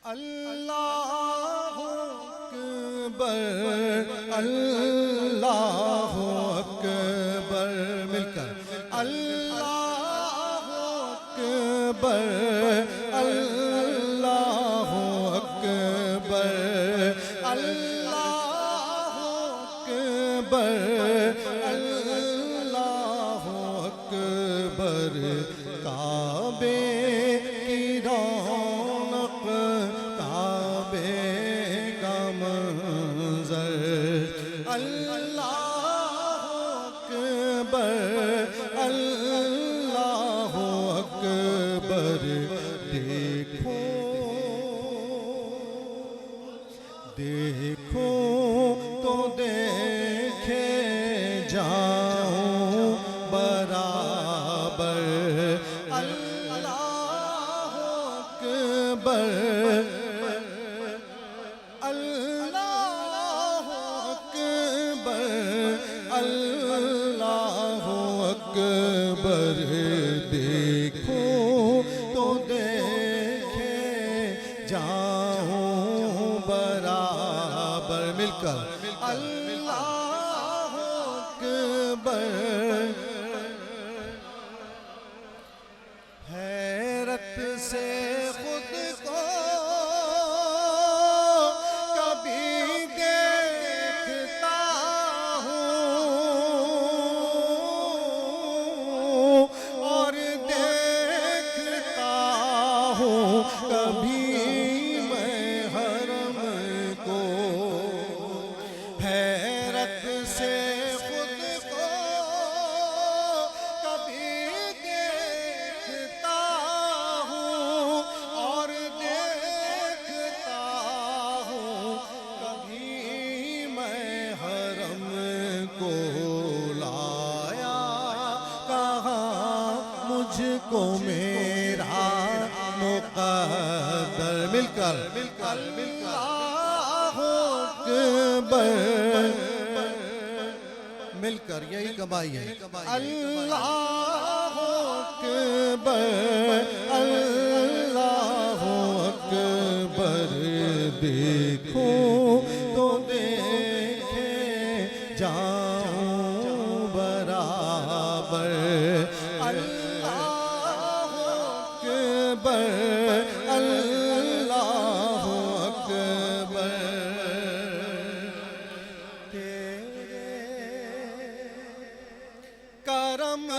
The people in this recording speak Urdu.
اللہ اکبر اللہ اکبر مل کر اللہ اکبر اللہ اکبر اللہ اکبر اللہ اکبر کعبے کی رونق کعبے کا منظر اللہ اکبر اللہ اکبر دیکھو دیکھو تو دیکھے جاؤں برابر اللہ اکبر اللہ اکبر اللہ اکبر دیکھو تو دیکھے جاؤں برابر مل کر اللہ اکبر حیرت سے خود کو کبھی دیکھتا ہوں اور دیکھتا ہوں کبھی میں حرم کو حیرت سے خود کو کبھی دیکھتا ہوں اور دیکھتا ہوں کبھی میں حرم کو لایا کہاں مجھ کو میرا مقدر مل کر اللہ اکبر مل کر یہی کمائی ہے اللہ اکبر اللہ اکبر دیکھو تو دیکھے جاؤں برابر اللہ اکبر اللہ اکبر تیرے کرم